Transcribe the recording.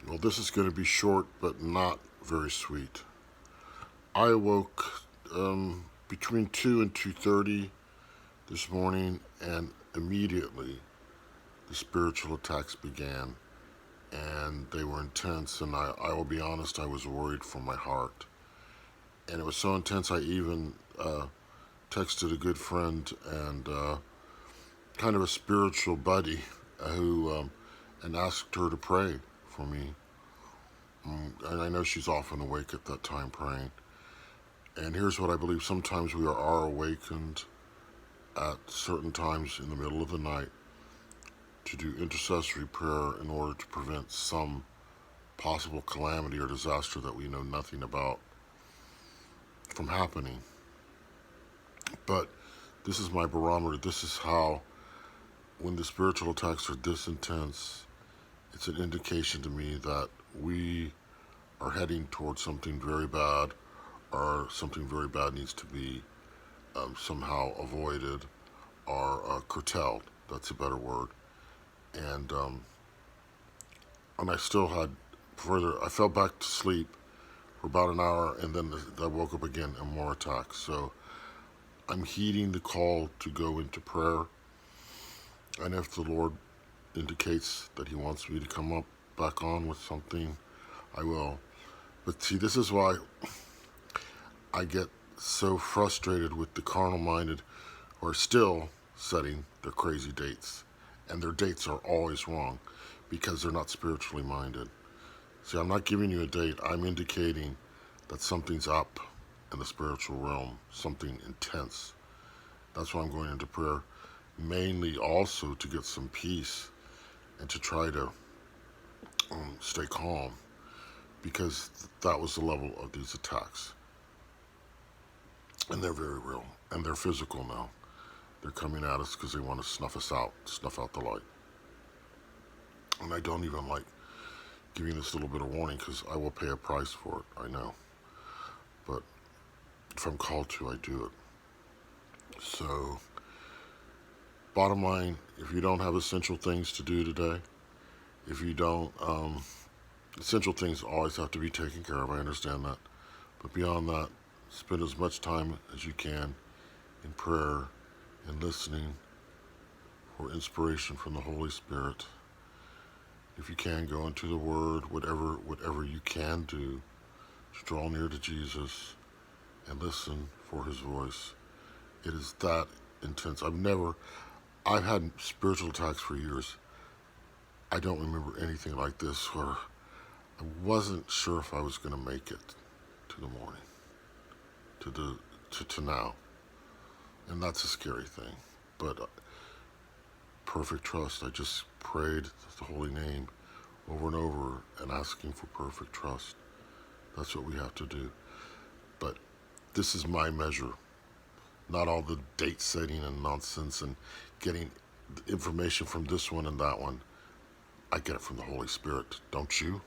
Well, this is going to be short, but not very sweet. I awoke between 2 and 2:30 this morning, and immediately the spiritual attacks began, and they were intense. And I will be honest, I was worried for my heart, and it was so intense. I even texted a good friend and kind of a spiritual buddy who and asked her to pray for me. And I know she's often awake at that time praying. And here's what I believe: sometimes we are awakened at certain times in the middle of the night to do intercessory prayer in order to prevent some possible calamity or disaster that we know nothing about from happening. But this is my barometer. This is how, when the spiritual attacks are this intense, it's an indication to me that we are heading towards something very bad, or something very bad needs to be somehow avoided or curtailed. That's a better word. And I still had further. I fell back to sleep for about an hour, and then I woke up again and more attacks. So I'm heeding the call to go into prayer, and if the Lord indicates that He wants me to come up back on with something, I will. But see, this is why I get so frustrated with the carnal-minded who are still setting their crazy dates. And their dates are always wrong because they're not spiritually minded. See, I'm not giving you a date. I'm indicating that something's up in the spiritual realm, something intense. That's why I'm going into prayer, mainly also to get some peace and to try to stay calm, because that was the level of these attacks. And they're very real, and they're physical now. They're coming at us because they want to snuff us out, snuff out the light. And I don't even like giving this little bit of warning because I will pay a price for it, I know. But if I'm called to, I do it. So, bottom line, if you don't have essential things to do today, if you don't, essential things always have to be taken care of, I understand that. But beyond that, spend as much time as you can in prayer and listening for inspiration from the Holy Spirit. If you can, go into the Word, whatever you can do to draw near to Jesus and listen for His voice. It is that intense. I've had spiritual attacks for years. I don't remember anything like this where I wasn't sure if I was going to make it to the morning, to now. And that's a scary thing. But perfect trust. I just prayed the holy name over and over and asking for perfect trust. That's what we have to do. But this is my measure. Not all the date setting and nonsense and getting information from this one and that one. I get it from the Holy Spirit. Don't you?